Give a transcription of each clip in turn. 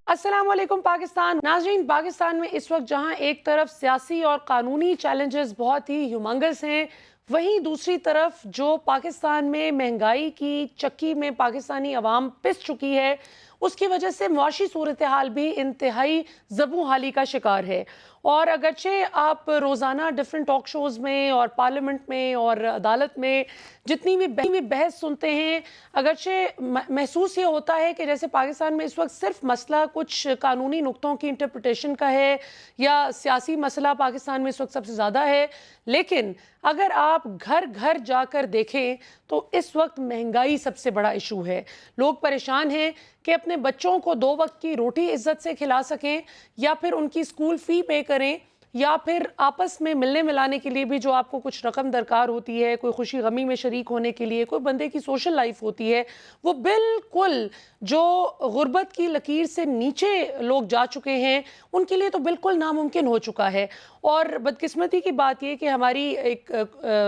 अस्सलाम वालेकुम पाकिस्तान नाज़रीन। पाकिस्तान में इस वक्त जहां एक तरफ सियासी और कानूनी चैलेंजेस बहुत ही ह्यूमंगस हैं, वहीं दूसरी तरफ जो पाकिस्तान में महंगाई की चक्की में पाकिस्तानी अवाम पिस चुकी है, उसकी वजह से मुआशी सूरत हाल भी इंतहाई ज़बू हाली का शिकार है। और अगरचे आप रोज़ाना डिफरेंट टॉक शोज़ में और पार्लियामेंट में और अदालत में जितनी भी बहस सुनते हैं, अगरचे महसूस ये होता है कि जैसे पाकिस्तान में इस वक्त सिर्फ मसला कुछ कानूनी नुक्तों की इंटरप्रिटेशन का है या सियासी मसला पाकिस्तान में इस वक्त सबसे ज़्यादा है। लेकिन अगर आप घर घर जाकर देखें तो इस वक्त महंगाई सबसे बड़ा इशू है। लोग परेशान हैं कि अपने बच्चों को 2 वक्त की रोटी इज्जत से खिला सकें, या फिर उनकी स्कूल फ़ी पे करें, या फिर आपस में मिलने मिलाने के लिए भी जो आपको कुछ रकम दरकार होती है, कोई खुशी गमी में शरीक होने के लिए, कोई बंदे की सोशल लाइफ होती है, वो बिल्कुल जो गुर्बत की लकीर से नीचे लोग जा चुके हैं, उनके लिए तो बिल्कुल नामुमकिन हो चुका है। और बदकिस्मती की बात यह कि हमारी एक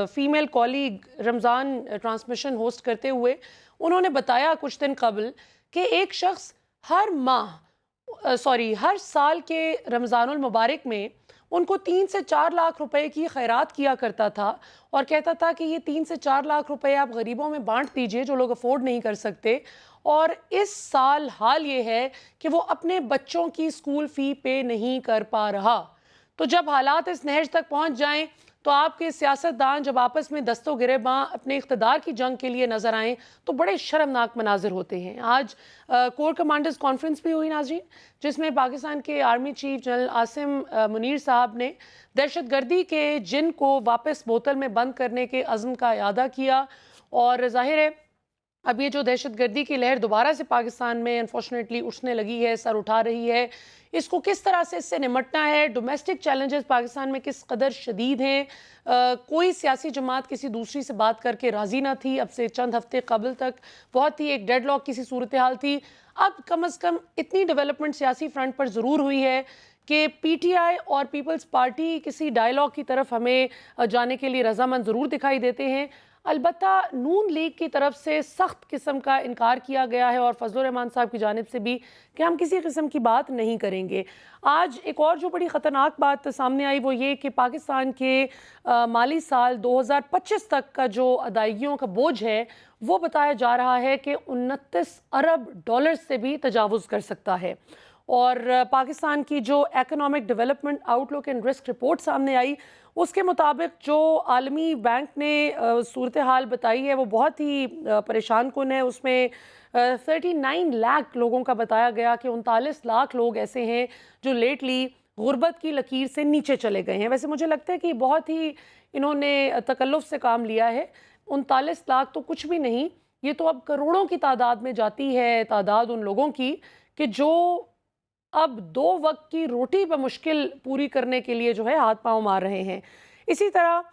female colleague Ramzan transmission host करते हुए उन्होंने बताया कुछ दिन कबल कि एक शख्स हर साल के रमज़ानुल मुबारक में उनको 3 से 4 लाख रुपए की खैरात किया करता था, और कहता था कि ये 3 से 4 लाख रुपए आप गरीबों में बांट दीजिए जो लोग अफोर्ड नहीं कर सकते। और इस साल हाल ये है कि वो अपने बच्चों की स्कूल फ़ी पे नहीं कर पा रहा। तो जब हालात इस नहज तक पहुंच जाएं, तो आपके सियासतदान जब आपस में दस्तों गिरेबां अपने इख्तदार की जंग के लिए नजर आएं, तो बड़े शर्मनाक मनाजिर होते हैं। आज कोर कमांडर्स कॉन्फ्रेंस भी हुई नाज़रीन, जिसमें पाकिस्तान के army chief general Asim Munir साहब ने दहशतगर्दी के जिन को वापस बोतल में बंद करने के अज़्म का इआदा किया। और ज़ाहिर है अब ये जो दहशतगर्दी की लहर दोबारा से पाकिस्तान में अनफॉर्चुनेटली उठने लगी है, सर उठा रही है, इसको किस तरह से इससे निमटना है, डोमेस्टिक चैलेंजेस पाकिस्तान में किस कदर शदीद हैं। कोई सियासी जमात किसी दूसरी से बात करके राज़ी ना थी। अब से चंद हफ्ते कबल तक बहुत ही एक डेडलॉक की सी सूरत हाल थी। अब कम अज़ कम इतनी डेवलपमेंट सियासी फ्रंट पर ज़रूर हुई है कि पीटीआई और पीपल्स पार्टी किसी डायलॉग की तरफ हमें जाने के लिए रजामंद ज़रूर दिखाई देते हैं। अलबत्ता नून लीग की तरफ से सख्त किस्म का इनकार किया गया है, और फजलुर रहमान साहब की जानिब से भी, कि हम किसी किस्म की बात नहीं करेंगे। आज एक और जो बड़ी ख़तरनाक बात सामने आई वो ये कि पाकिस्तान के माली साल 2025 तक का जो अदायगियों का बोझ है वो बताया जा रहा है कि 29 अरब डॉलर से भी तजावुज़ कर सकता है। और पाकिस्तान की जो economic development outlook and risk report सामने आई, उसके मुताबिक जो आलमी बैंक ने सूरत हाल बताई है वो बहुत ही परेशान कुन है। उसमें 39 लाख लोगों का बताया गया कि 39 लाख लोग ऐसे हैं जो लेटली गुर्बत की लकीर से नीचे चले गए हैं। वैसे मुझे लगता है कि बहुत ही इन्होंने तकल्लुफ़ से काम लिया है। 39 लाख तो कुछ भी नहीं, ये तो अब करोड़ों की तादाद में जाती है तादाद उन लोगों की कि जो अब 2 वक्त की रोटी पर मुश्किल पूरी करने के लिए जो है हाथ पांव मार रहे हैं। इसी तरह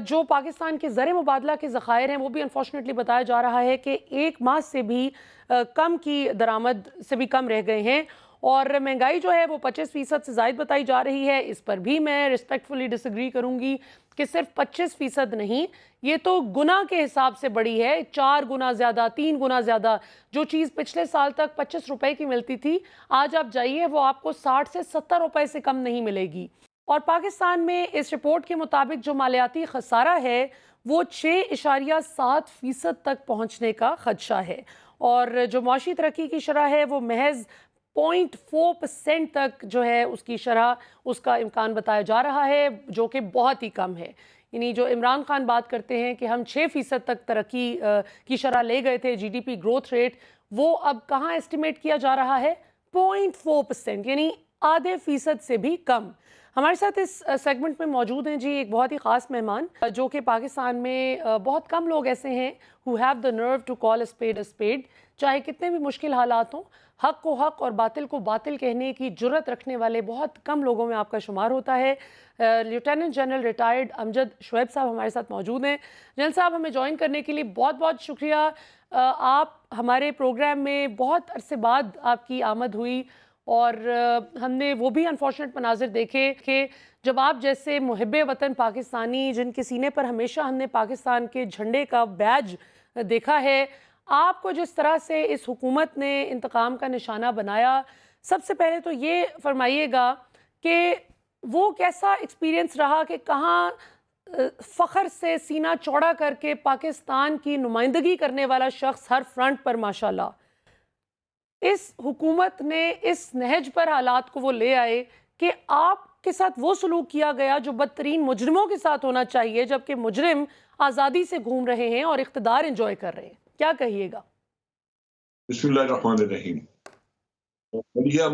जो पाकिस्तान के ज़र मुबादला के ज़खायर हैं वो भी अनफॉर्चुनेटली बताया जा रहा है कि 1 माह से भी कम की दरामद से भी कम रह गए हैं। और महंगाई जो है वो 25% से ज़ायद बताई जा रही है। इस पर भी मैं रिस्पेक्टफुली डिसएग्री करूँगी कि सिर्फ 25% नहीं, ये तो गुना के हिसाब से बढ़ी है। 4 गुना ज़्यादा, 3 गुना ज़्यादा। जो चीज़ पिछले साल तक 25 रुपए की मिलती थी, आज आप जाइए वो आपको 60 से 70 रुपए से कम नहीं मिलेगी। और पाकिस्तान में इस रिपोर्ट के मुताबिक जो मालियाती खसारा है वो 6.7% तक पहुँचने का खदशा है। और जो मुआशी तरक्की की शरह है वो महज 0.4% तक जो है उसकी शरह, उसका इम्कान बताया जा रहा है, जो कि बहुत ही कम है। यानी जो इमरान खान बात करते हैं कि हम 6% तक तरक्की की शरह ले गए थे, जीडीपी ग्रोथ रेट, वो अब कहाँ एस्टिमेट किया जा रहा है? 0.4%, यानी आधे फीसद से भी कम। हमारे साथ इस सेगमेंट में मौजूद हैं जी एक बहुत ही ख़ास मेहमान, जो कि पाकिस्तान में बहुत कम लोग ऐसे हैं who have the nerve to call a spade. चाहे कितने भी मुश्किल हालात हों, हक को हक और बातिल को बातिल कहने की जुर्रत रखने वाले बहुत कम लोगों में आपका शुमार होता है। Lieutenant general retired Amjad Shoaib साहब हमारे साथ मौजूद हैं। जनरल साहब, हमें ज्वाइन करने के लिए बहुत बहुत शुक्रिया। आप हमारे प्रोग्राम में बहुत अरसे बाद आपकी आमद हुई, और हमने वो भी अनफॉर्चुनेट मनाजिर देखे कि जब आप जैसे मुहिब्बे वतन पाकिस्तानी, जिनके सीने पर हमेशा हमने पाकिस्तान के झंडे का बैज देखा है, आपको जिस तरह से इस हुकूमत ने इंतकाम का निशाना बनाया, سب سے پہلے تو یہ فرمائیے گا کہ وہ کیسا ایکسپیرینس رہا کہ کہاں فخر سے سینہ چوڑا کر کے پاکستان کی نمائندگی کرنے والا شخص ہر فرنٹ پر ماشاءاللہ اس حکومت نے اس نہج پر حالات کو وہ لے آئے کہ آپ کے ساتھ وہ سلوک کیا گیا جو بدترین مجرموں کے ساتھ ہونا چاہیے، جبکہ مجرم آزادی سے گھوم رہے ہیں اور اقتدار انجوائے کر رہے ہیں، کیا کہیے گا؟ بسم اللہ الرحمن الرحیم۔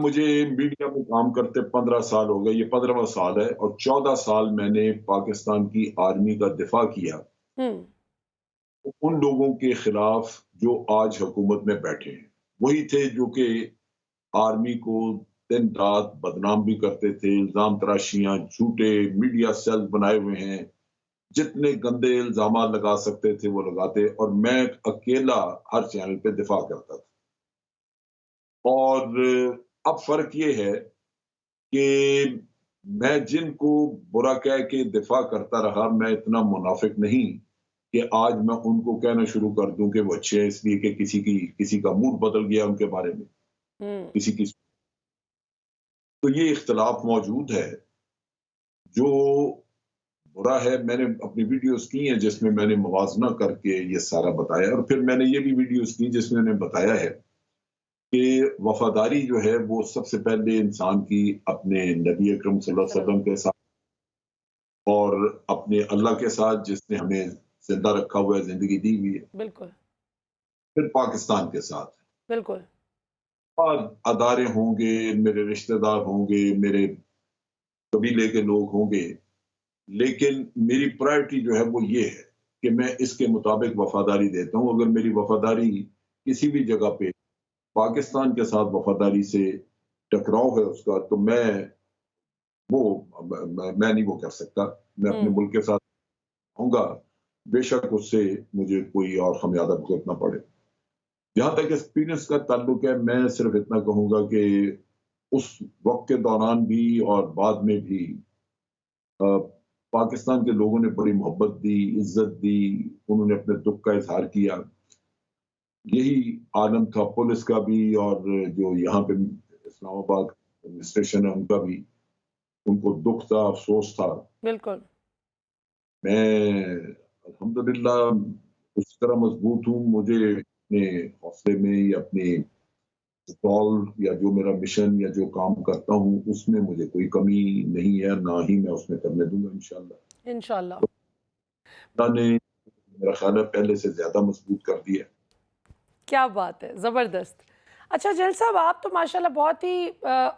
مجھے میڈیا میں کام کرتے 15 سال ہو گئے، یہ 15واں سال ہے، اور 14 سال میں نے پاکستان کی آرمی کا دفاع کیا ان لوگوں کے خلاف جو آج حکومت میں بیٹھے ہیں۔ وہی تھے جو کہ آرمی کو دن رات بدنام بھی کرتے تھے، الزام تراشیاں، جھوٹے میڈیا سیل بنائے ہوئے ہیں، جتنے گندے الزامات لگا سکتے تھے وہ لگاتے، اور میں اکیلا ہر چینل پہ دفاع کرتا تھا۔ اور اب فرق یہ ہے کہ میں جن کو برا کہہ کے دفاع کرتا رہا، میں اتنا منافق نہیں کہ آج میں ان کو کہنا شروع کر دوں کہ وہ اچھے ہیں، اس لیے کہ کسی کا موڈ بدل گیا ان کے بارے میں، کسی کی۔ تو یہ اختلاف موجود ہے۔ جو برا ہے، میں نے اپنی ویڈیوز کی ہیں جس میں میں نے موازنہ کر کے یہ سارا بتایا، اور پھر میں نے یہ بھی ویڈیوز کی جس میں نے بتایا ہے کہ وفاداری جو ہے وہ سب سے پہلے انسان کی اپنے نبی اکرم صلی اللہ علیہ وسلم کے ساتھ اور اپنے اللہ کے ساتھ جس نے ہمیں زندہ رکھا ہوا ہے، زندگی دی ہوئی ہے، بالکل، پھر پاکستان کے ساتھ، بالکل، اور ادارے ہوں گے، میرے رشتہ دار ہوں گے، میرے قبیلے کے لوگ ہوں گے، لیکن میری پرائرٹی جو ہے وہ یہ ہے کہ میں اس کے مطابق وفاداری دیتا ہوں۔ اگر میری وفاداری کسی بھی جگہ پہ پاکستان کے ساتھ وفاداری سے ٹکراؤ ہے اس کا، تو میں نہیں وہ کر سکتا، میں اپنے ملک کے ساتھ ہوں گا، بے شک اس سے مجھے کوئی اور خمیازہ بھگتنا پڑے۔ جہاں تک ایکسپیرینس کا تعلق ہے، میں صرف اتنا کہوں گا کہ اس وقت کے دوران بھی اور بعد میں بھی پاکستان کے لوگوں نے بڑی محبت دی، عزت دی، انہوں نے اپنے دکھ کا اظہار کیا۔ یہی عالم تھا پولیس کا بھی، اور جو یہاں پہ اسلام آباد ایڈمنسٹریشن ہے ان کا بھی، ان کو دکھ تھا، افسوس تھا۔ بالکل، میں الحمدللہ اس طرح مضبوط ہوں، مجھے اپنے حوصلے میں یا اپنے رول یا جو میرا مشن یا جو کام کرتا ہوں اس میں مجھے کوئی کمی نہیں ہے، نہ ہی میں اس میں کرنے دوں گا انشاءاللہ۔ انشاءاللہ۔ اللہ نے میرا خیال ہے پہلے سے زیادہ مضبوط کر دیا۔ کیا بات ہے، زبردست۔ اچھا جلیل صاحب، آپ تو ماشاءاللہ بہت ہی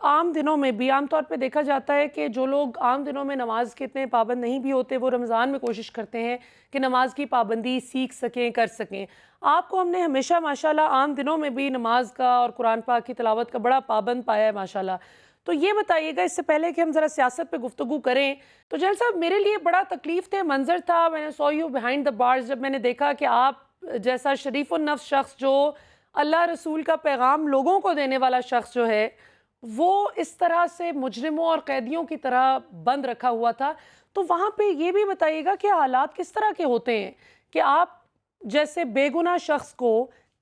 عام دنوں میں بھی، عام طور پہ دیکھا جاتا ہے کہ جو لوگ عام دنوں میں نماز کے اتنے پابند نہیں بھی ہوتے، وہ رمضان میں کوشش کرتے ہیں کہ نماز کی پابندی سیکھ سکیں، کر سکیں۔ آپ کو ہم نے ہمیشہ ماشاءاللہ عام دنوں میں بھی نماز کا اور قرآن پاک کی تلاوت کا بڑا پابند پایا ہے ماشاءاللہ۔ تو یہ بتائیے گا، اس سے پہلے کہ ہم ذرا سیاست پہ گفتگو کریں، تو جلیل صاحب میرے لیے بڑا تکلیف دہ منظر تھا، میں نے so you behind the bars, جب میں نے دیکھا کہ آپ جیسا شریف النفس شخص، جو اللہ رسول کا پیغام لوگوں کو دینے والا شخص جو ہے، وہ اس طرح سے مجرموں اور قیدیوں کی طرح بند رکھا ہوا تھا۔ تو وہاں پہ یہ بھی بتائیے گا کہ حالات کس طرح کے ہوتے ہیں کہ آپ جیسے بے گناہ شخص کو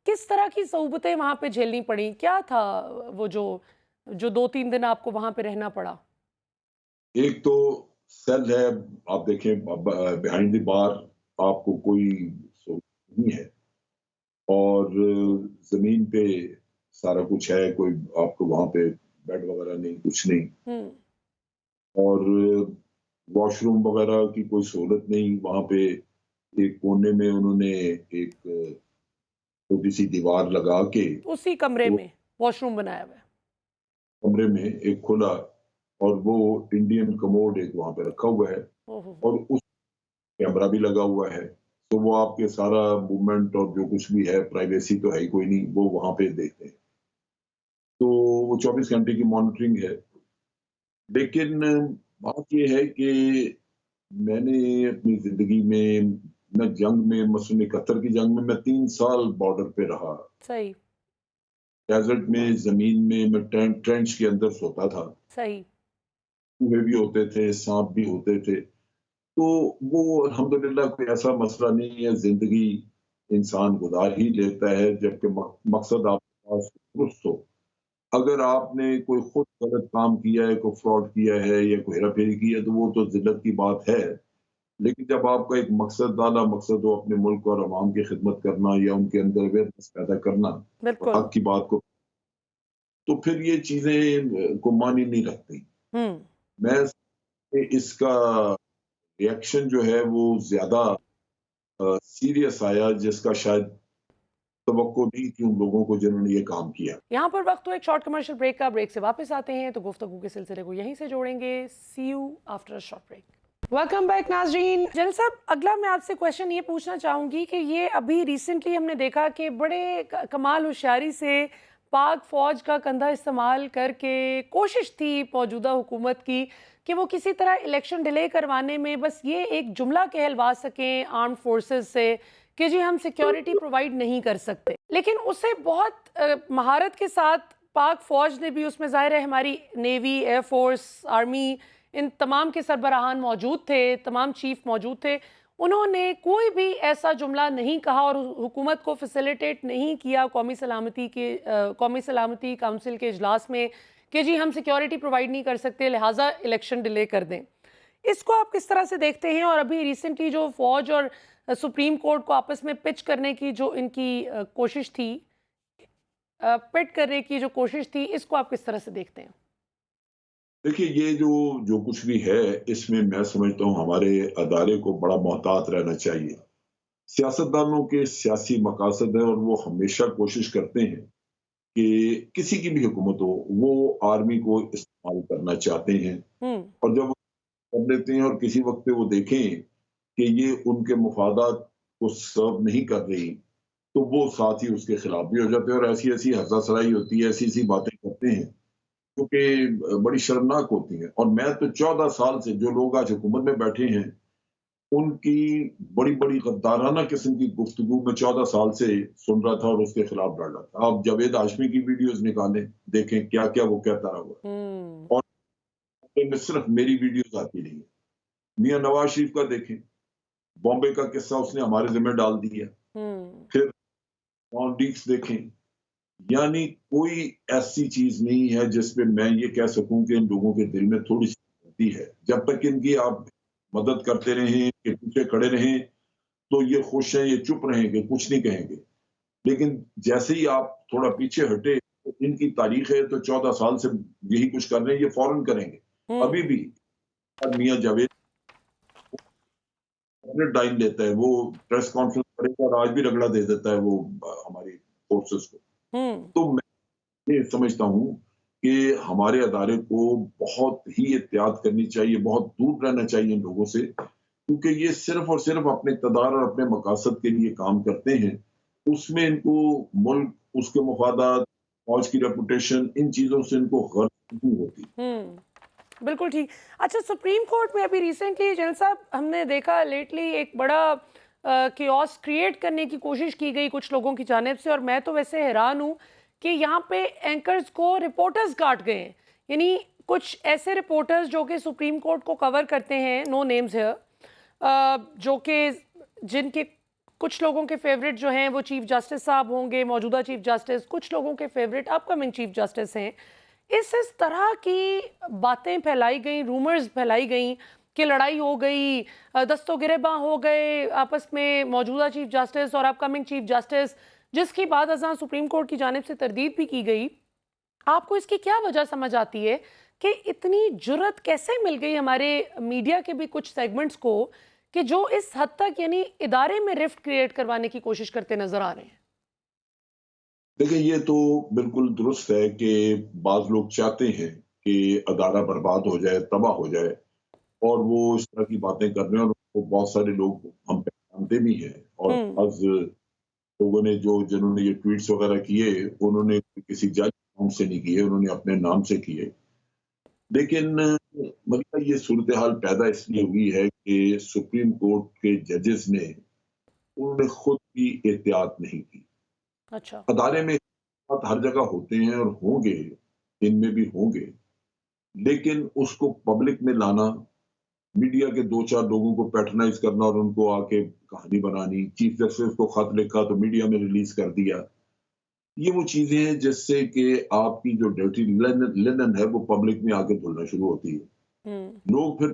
کس طرح کی صعوبتیں وہاں پہ جھیلنی پڑیں؟ کیا تھا وہ جو 2-3 دن آپ کو وہاں پہ رہنا پڑا؟ ایک تو سیل ہے، آپ دیکھیں بیہائنڈ دی بار آپ کو کوئی سہولت نہیں ہے، اور زمین پہ سارا کچھ ہے، کوئی آپ کو وہاں پہ بیڈ وغیرہ نہیں، کچھ نہیں، اور واش روم وغیرہ کی کوئی سہولت نہیں وہاں پہ۔ ایک کونے میں انہوں نے ایک چھوٹی سی دیوار لگا کے اسی کمرے میں واش روم بنایا ہوا ہے؟ کمرے میں ایک کھلا، اور وہ انڈین کموڈ ایک وہاں پہ رکھا ہوا ہے، اور اس کیمرہ بھی لگا ہوا ہے، تو وہ آپ کے سارا موومنٹ اور جو کچھ بھی ہے، پرائیویسی تو ہے ہی کوئی نہیں، وہ وہاں پہ دیکھتے ہیں، تو وہ 24 گھنٹے کی مانیٹرنگ ہے۔ لیکن بات یہ ہے کہ میں نے اپنی زندگی میں جنگ میں، مثلاً 71 کی جنگ میں 3 سال بارڈر پہ رہا، صحیح، ڈیزرٹ میں، زمین میں ٹرینچ کے اندر سوتا تھا، صحیح، چوہے بھی ہوتے تھے، سانپ بھی ہوتے تھے، تو وہ الحمدللہ کوئی ایسا مسئلہ نہیں ہے، زندگی انسان گزار ہی لیتا ہے، جبکہ مقصد آپ کے پاس درست ہو۔ اگر آپ نے کوئی خود غلط کام کیا ہے، کوئی فراڈ کیا ہے یا کوئی ہیرا پھیری کی ہے تو وہ تو ذلت کی بات ہے، لیکن جب آپ کا ایک مقصد اعلیٰ مقصد ہو اپنے ملک اور عوام کی خدمت کرنا یا ان کے اندر اویئرنیس پیدا کرنا اور بالکل. حق کی بات کو، تو پھر یہ چیزیں کو معنی نہیں رکھتی. ہوں. میں اس کا ریئیکشن جو ہے وہ زیادہ سیریس آیا، جس کا شاید توقع نہیں تھی ان لوگوں کو جنہوں نے یہ کام کیا. یہاں پر وقت تو ایک شارٹ کمرشل بریک کا. بریک سے واپس آتے ہیں تو گفتگو کے سلسلے کو یہیں سے جوڑیں گے. See you after a short break. Welcome back ناظرین. جنرل صاحب، اگلا میں آپ سے کویشچن یہ پوچھنا چاہوں گی کہ یہ ابھی ریسنٹلی ہم نے دیکھا کہ بڑے کمال ہوشیاری سے پاک فوج کا کندھا استعمال کر کے کوشش تھی موجودہ حکومت کی کہ وہ کسی طرح الیکشن ڈیلے کروانے میں بس یہ ایک جملہ کہلوا سکیں آرم فورسز سے کہ جی ہم سیکیورٹی پرووائڈ نہیں کر سکتے، لیکن اسے بہت مہارت کے ساتھ پاک فوج نے بھی، اس میں ظاہر ہے ہماری نیوی، ایئر فورس، آرمی، ان تمام کے سربراہان موجود تھے، تمام چیف موجود تھے، انہوں نے کوئی بھی ایسا جملہ نہیں کہا اور حکومت کو فیسیلیٹیٹ نہیں کیا قومی سلامتی کونسل کے اجلاس میں کہ جی ہم سیکیورٹی پرووائڈ نہیں کر سکتے لہٰذا الیکشن ڈیلے کر دیں. اس کو آپ کس طرح سے دیکھتے ہیں؟ اور ابھی ریسنٹلی جو فوج اور سپریم کورٹ کو آپس میں پچ کرنے کی جو ان کی کوشش تھی، پٹ کرنے کی جو کوشش تھی، اس کو آپ کس طرح سے دیکھتے ہیں؟ دیکھیے، یہ جو کچھ بھی ہے اس میں میں سمجھتا ہوں ہمارے ادارے کو بڑا محتاط رہنا چاہیے. سیاستدانوں کے سیاسی مقاصد ہیں اور وہ ہمیشہ کوشش کرتے ہیں کہ کسی کی بھی حکومت ہو وہ آرمی کو استعمال کرنا چاہتے ہیں، ہوں. اور جب وہ کر لیتے ہیں اور کسی وقت پہ وہ دیکھیں کہ یہ ان کے مفادات کو سرو نہیں کر رہی تو وہ ساتھ ہی اس کے خلاف بھی ہو جاتے ہیں اور ایسی ایسی حرزہ سرائی ہوتی ہے، ایسی ایسی باتیں کرتے ہیں کیونکہ بڑی شرمناک ہوتی ہیں. اور میں تو 14 سال سے جو لوگ آج حکومت میں بیٹھے ہیں ان کی بڑی بڑی غدارانہ قسم کی گفتگو میں 14 سال سے سن رہا تھا اور اس کے خلاف لڑ رہا تھا. آپ جاوید ہاشمی کی ویڈیوز نکالیں، دیکھیں کیا کیا وہ کہتا رہا. ہوں. اور میں صرف میری ویڈیوز آتی نہیں ہے. میاں نواز شریف کا دیکھیں، بامبے کا قصہ اس نے ہمارے ذمہ ڈال دیا. ہوں. پھر مالدیوز دیکھیں. یعنی کوئی ایسی چیز نہیں ہے جس پہ میں یہ کہہ سکوں کہ ان لوگوں کے دل میں تھوڑی سی ہوتی ہے. جب تک ان کی آپ مدد کرتے رہیں کہ پیچھے کھڑے رہیں تو یہ خوش ہیں، یہ چپ رہیں گے، کچھ نہیں کہیں گے. لیکن جیسے ہی آپ تھوڑا پیچھے ہٹے، ان کی تاریخ ہے تو 14 سال سے یہی کچھ کر رہے ہیں، یہ فوراً کریں گے. ابھی بھی میاں جاوید ٹائم لیتا ہے، وہ پریس کانفرنس کرے گا اور آج بھی رگڑا دے دیتا ہے وہ ہماری فورسز کو. تو میں یہ سمجھتا ہوں کہ ہمارے ادارے کو بہت ہی احتیاط کرنی چاہیے، بہت دور رہنا چاہیے ان لوگوں سے، کیونکہ یہ صرف اور صرف اپنے اقتدار اور اپنے مقاصد کے لیے کام کرتے ہیں. اس میں ان کو ملک، اس کے مفادات، فوج کی ریپوٹیشن، ان چیزوں سے ان کو غرض نہیں ہوتی. بالکل ٹھیک. اچھا، سپریم کورٹ میں ابھی ریسنٹلی جنرل صاحب ہم نے دیکھا لیٹلی ایک بڑا کیوس کریٹ کرنے کی کوشش کی گئی کچھ لوگوں کی جانب سے، اور میں تو ویسے حیران ہوں کہ یہاں پہ اینکرز کو رپورٹرز کاٹ گئے ہیں. یعنی کچھ ایسے رپورٹرز جو کہ سپریم کورٹ کو کور کرتے ہیں، نو نیمز ہے، جو کہ جن کے کچھ لوگوں کے فیوریٹ جو ہیں وہ چیف جسٹس صاحب ہوں گے، موجودہ چیف جسٹس، کچھ لوگوں کے فیوریٹ اپ کمنگ چیف جسٹس ہیں. اس طرح کی باتیں پھیلائی گئیں، رومرز پھیلائی گئیں کہ لڑائی ہو گئی، دست و گریباں ہو گئے آپس میں موجودہ چیف جسٹس اور اپ کمنگ چیف جسٹس، جس کی بعد ازاں سپریم کورٹ کی جانب سے تردید بھی کی گئی. آپ کو اس کی کیا وجہ سمجھ آتی ہے کہ اتنی جرت کیسے مل گئی ہمارے میڈیا کے بھی کچھ سیگمنٹس کو کہ جو اس حد تک یعنی ادارے میں رفٹ کریٹ کروانے کی کوشش کرتے نظر آ رہے ہیں؟ دیکھیں، یہ تو بالکل درست ہے کہ بعض لوگ چاہتے ہیں کہ ادارہ برباد ہو جائے، تباہ ہو جائے، اور وہ اس طرح کی باتیں کر رہے ہیں اور وہ بہت سارے لوگ ہم پہچانتے بھی ہیں. اور بعض لوگوں نے جنہوں نے یہ ٹویٹس وغیرہ کیے انہوں نے کسی جج نام سے نہیں کیے، انہوں نے اپنے نام سے کیے. لیکن مطلب یہ صورتحال پیدا اس لیے ہوئی ہے کہ سپریم کورٹ کے ججز نے انہوں نے خود کی احتیاط نہیں کی. اچھا. ادارے میں ہر جگہ ہوتے ہیں اور ہوں گے، ان میں بھی ہوں گے، لیکن اس کو پبلک میں لانا، میڈیا کے 2-4 لوگوں کو پیٹرنائز کرنا اور ان کو آ کے کہانی بنانی، چیف جسٹس کو خط لکھا تو میڈیا میں ریلیز کر دیا، یہ وہ چیزیں ہیں جس سے کہ آپ کی جو ڈرٹی لینن ہے وہ پبلک میں آ کے دھلنا شروع ہوتی ہے. ہوں لوگ پھر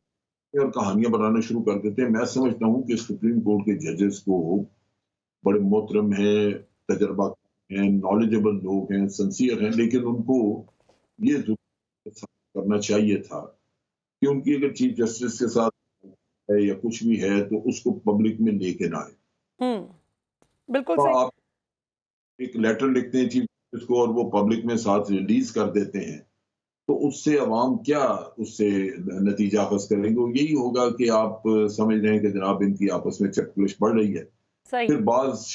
اور کہانیاں بنانا شروع کر دیتے ہیں. میں سمجھتا ہوں کہ سپریم کورٹ کے ججز کو بڑے محترم ہیں، تجربہ ہیں، نالجبل لوگ ہیں، سنسیئر ہیں، لیکن ان کو یہ ضرور کرنا چاہیے تھا کہ ان کی اگر چیف جسٹس کے ساتھ ہے یا کچھ بھی ہے تو اس کو پبلک میں لے کے نہ آئے. ہوں بالکل تو صحیح. آپ ایک لیٹر لکھتے ہیں چیف جسٹس کو اور وہ پبلک میں ساتھ ریلیز کر دیتے ہیں تو اس سے عوام کیا اس سے نتیجہ اخذ کریں گے. یہی ہوگا کہ آپ سمجھ رہے ہیں کہ جناب ان کی آپس میں چپکلش بڑھ رہی ہے. صحیح. پھر بعض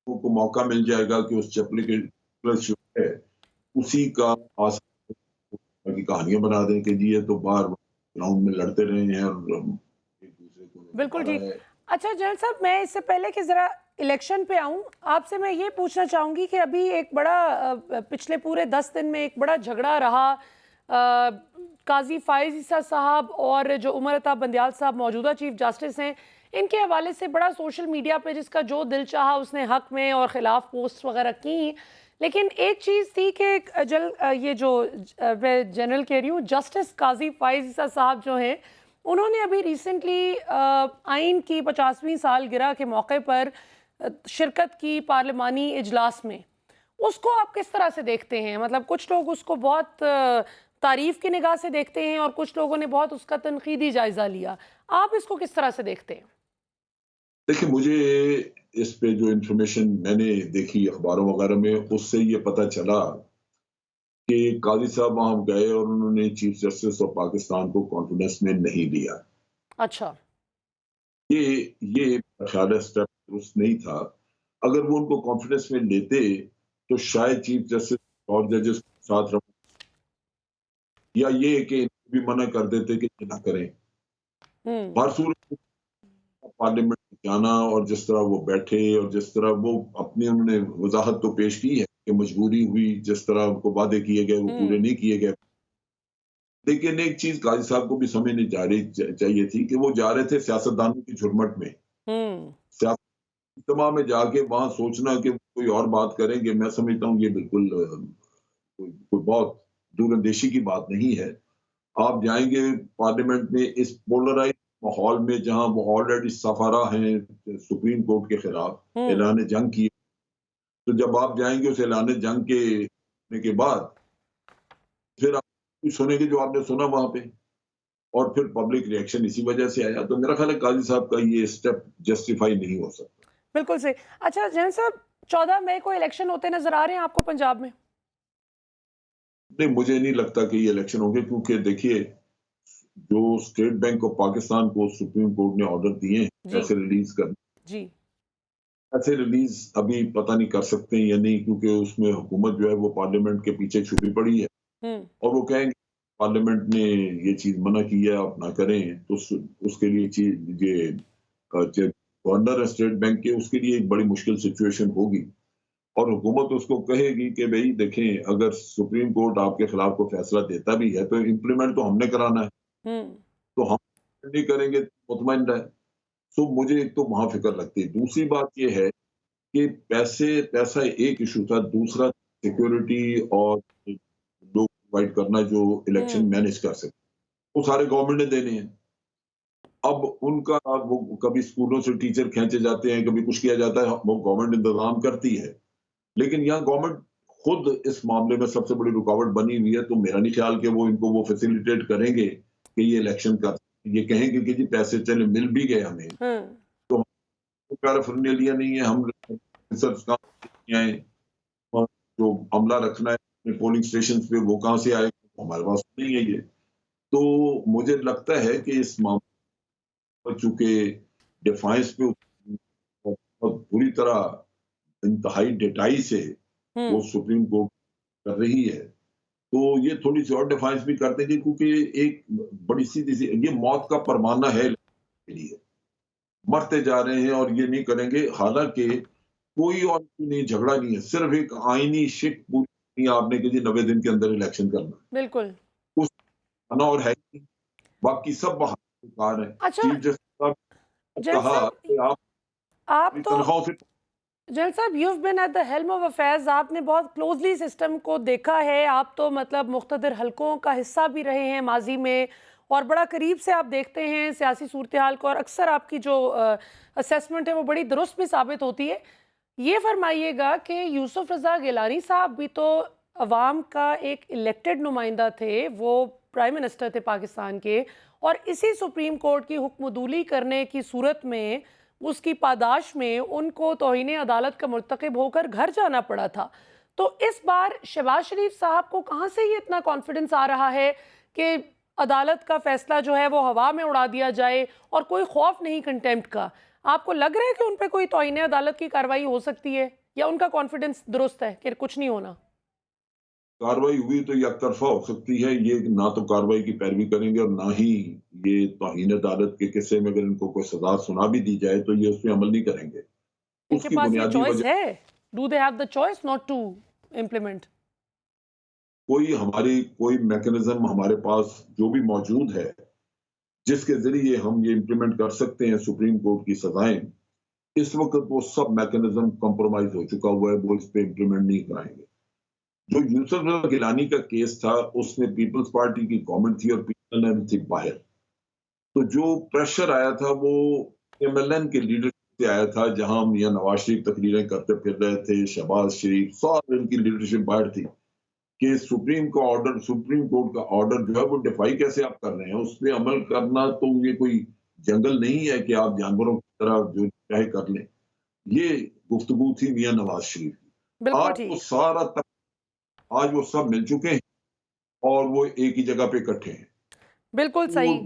کو موقع مل جائے گا کہ اس چپکلش جو ہے اسی کا کی کہانیاں بنا دیں کہ جی یہ تو باہر گراؤنڈ میں لڑتے رہے ہیں اور ایک دوسرے کو بالکل مارا ٹھیک. ہے. اچھا جنرل صاحب، میں اس سے پہلے کہ ذرا الیکشن پہ آؤں، آپ سے میں یہ پوچھنا چاہوں گی کہ ابھی ایک بڑا پچھلے پورے 10 دن میں ایک بڑا جھگڑا رہا قاضی فائز عیسیٰ صاحب اور جو عمر عطا بندیال صاحب موجودہ چیف جسٹس ہیں، ان کے حوالے سے بڑا سوشل میڈیا پہ جس کا جو دل چاہا اس نے حق میں اور خلاف پوسٹ وغیرہ کی. لیکن ایک چیز تھی کہ یہ جو میں جنرل کہہ رہی ہوں، جسٹس قاضی فائز عیسیٰ صاحب جو ہیں، انہوں نے ابھی ریسنٹلی آئین کی 50ویں سالگرہ کے موقع پر شرکت کی پارلیمانی اجلاس میں. اس کو آپ کس طرح سے دیکھتے ہیں؟ مطلب کچھ لوگ اس کو بہت تعریف کی نگاہ سے دیکھتے ہیں اور کچھ لوگوں نے بہت اس کا تنقیدی جائزہ لیا. آپ اس کو کس طرح سے دیکھتے ہیں؟ دیکھیں، مجھے اس پہ جو انفارمیشن میں نے دیکھی اخباروں وغیرہ میں اس سے یہ پتہ چلا کہ قاضی صاحب وہاں گئے اور انہوں نے چیف جسٹس آف پاکستان کو کانفیڈنس میں نہیں لیا. اچھا. یہ خیال اسٹیپ درست نہیں تھا. اگر وہ ان کو کانفیڈنس میں لیتے تو شاید چیف جسٹس اور ججز کے ساتھ رہو یا یہ کہ ان کو بھی منع کر دیتے کہ یہ نہ کریں. ہر صورت پارلیمنٹ میں جانا اور جس طرح وہ بیٹھے اور جس طرح وہ اپنی انہوں نے وضاحت تو پیش کی ہے کہ مجبوری ہوئی، جس طرح ان کو وعدے کیے گئے وہ پورے نہیں کیے گئے. لیکن ایک چیز قاضی صاحب کو بھی سمجھنی چاہیے تھی کہ وہ جا رہے تھے سیاستدانوں کی جھرمٹ میں. سیاست اجتماع میں جا کے وہاں سوچنا کہ کوئی اور بات کریں گے، میں سمجھتا ہوں یہ بالکل کوئی بہت دور اندیشی کی بات نہیں ہے. آپ جائیں گے پارلیمنٹ میں اس پولرائز ماحول میں جہاں وہ آلریڈی سفارہ ہیں سپریم کورٹ کے خلاف اعلان جنگ کی، تو جب آپ جائیں گے اس اعلان جنگ کے بعد پھر آپ سنیں گے جو آپ نے سنا وہاں پہ اور پھر پبلک ری ایکشن اسی وجہ سے آیا. تو میرا خیال ہے قاضی صاحب کا یہ اسٹیپ جسٹیفائی نہیں ہو سکتا. بالکل صحیح. اچھا جنرل صاحب، 14 مئی کو الیکشن ہوتے نظر آ رہے ہیں آپ کو پنجاب میں؟ نہیں، مجھے نہیں لگتا کہ یہ الیکشن ہوں گے، کیونکہ دیکھیے جو اسٹیٹ بینک آف پاکستان کو سپریم کورٹ نے آرڈر دیے ہیں پیسے ریلیز کرنے، جی ایسے ریلیز ابھی پتہ نہیں کر سکتے یا نہیں، کیونکہ اس میں حکومت جو ہے وہ پارلیمنٹ کے پیچھے چھپی پڑی ہے اور وہ کہیں گے پارلیمنٹ نے یہ چیز منع کی ہے آپ نہ کریں تو اس کے لیے چیز یہ گورنر اسٹیٹ بینک کے اس کے لیے ایک بڑی مشکل سچویشن ہوگی اور حکومت اس کو کہے گی کہ بھئی دیکھیں اگر سپریم کورٹ آپ کے خلاف کوئی فیصلہ دیتا بھی ہے تو امپلیمنٹ تو ہم نے کرانا ہے، تو ہم نہیں کریں گے مطمئن رہے. تو مجھے ایک تو وہاں فکر لگتی ہے. دوسری بات یہ ہے کہ پیسہ ایک ایشو تھا، دوسرا سیکیورٹی اور لوگ پرووائڈ کرنا جو الیکشن مینج کر سکتے وہ سارے گورنمنٹ نے دینے ہیں. اب ان کا وہ کبھی اسکولوں سے ٹیچر کھینچے جاتے ہیں، کبھی کچھ کیا جاتا ہے، وہ گورنمنٹ انتظام کرتی ہے، لیکن یہاں گورنمنٹ خود اس معاملے میں سب سے بڑی رکاوٹ بنی ہوئی ہے. تو میرا نہیں خیال کہ وہ ان کو وہ فیسیلیٹیٹ کریں گے کہ یہ الیکشن کر یہ کہیں گے کہ جی پیسے چلے مل بھی گئے ہمیں تو پیرافرنیلیا نہیں ہے، ہم ریسرچ کام آئے جو عملہ رکھنا ہے پولنگ اسٹیشن پہ وہ کہاں سے آئے ہمارے پاس نہیں ہے یہ. تو مجھے لگتا ہے کہ اس معاملے پر چونکہ ڈیفائنس پہ بہت بری طرح انتہائی ڈیٹائی سے وہ سپریم کورٹ کر رہی ہے تو یہ تھوڑی سی اور ڈیفائنس بھی کر دیں گے، کیونکہ ایک بڑی سیدھی سی یہ موت کا پرمانہ ہے کے لیے مرتے جا رہے ہیں اور یہ نہیں کریں گے. حالانکہ کوئی اور نہیں جھگڑا نہیں ہے، صرف ایک آئینی شک پوری آپ نے کہ جی 90 دن کے اندر الیکشن کرنا بالکل اس اور ہے باقی سب بہار ہے. اچھا چیف جسٹس صاحب جن کہا صاحب، کہ آپ آپ تو تنخواہوں سے जनरल साहब, you have been at the helm of affairs, आपने बहुत क्लोजली सिस्टम को देखा है, आप तो मतलब मुख्तदर हलकों का हिस्सा भी रहे हैं माजी में, और बड़ा करीब से आप देखते हैं सियासी सूरत हाल को, और अक्सर आपकी जो असेसमेंट है वो बड़ी दुरुस्त भी साबित होती है। ये फरमाइएगा कि यूसुफ रज़ा गिलानी साहब भी तो अवाम का एक इलेक्टेड नुमाइंदा थे, वो प्राइम मिनिस्टर थे पाकिस्तान के, और इसी सुप्रीम कोर्ट की हुक्मदूली करने की सूरत में उसकी पादाश में उनको तौहीन अदालत का मुर्तकिब होकर घर जाना पड़ा था। तो इस बार शहबाज शरीफ साहब को कहाँ से ये इतना कॉन्फिडेंस आ रहा है कि अदालत का फैसला जो है वो हवा में उड़ा दिया जाए, और कोई खौफ नहीं कंटेम्प्ट का? आपको लग रहा है कि उन पर कोई तौहीन अदालत की कार्रवाई हो सकती है, या उनका कॉन्फिडेंस दुरुस्त है कि कुछ नहीं होना? कार्रवाई हुई तो ये एक तरफा हो सकती है, ये ना तो कार्रवाई की पैरवी करेंगे और ना ही ये तौहीन अदालत के किस्से में अगर इनको कोई सजा सुना भी दी जाए तो ये उस पर अमल नहीं करेंगे। इनके उसकी पास ये बुनियादी चॉइस वजह है? Do they have the choice not to implement? कोई मैकेनिज्म हमारे पास जो भी मौजूद है जिसके जरिए हम ये इम्प्लीमेंट कर सकते हैं सुप्रीम कोर्ट की सजाएं, इस वक्त वो सब मैकेनिज्म कॉम्प्रोमाइज हो चुका हुआ है, वो इस पे इम्प्लीमेंट नहीं कराएंगे। जो यूसुफ रज़ा गिलानी का केस था उसमें पीपल्स पार्टी की गवर्नमेंट थी और पीएलएन थी बाहर, तो जो प्रेशर आया था वो एमएलएन के लीडरशिप से आया था, जहां मियां नवाज शरीफ तकरीरें करते फिर रहे थे, शहबाज शरीफ सारे इनकी लीडरशिप बाहर थी कि सुप्रीम कोर्ट का ऑर्डर जो है वो डिफाई कैसे आप कर रहे हैं, उस पर अमल करना तो ये कोई जंगल नहीं है कि आप जानवरों की तरह जो चाहे कर लें। ये गुफ्तगू थी मियां नवाज शरीफ की। बिल्कुल आज वो ठीक। सारा तक आज वो सब मिल चुके हैं और वो एक ही जगह पे इकट्ठे हैं। बिल्कुल वो सही।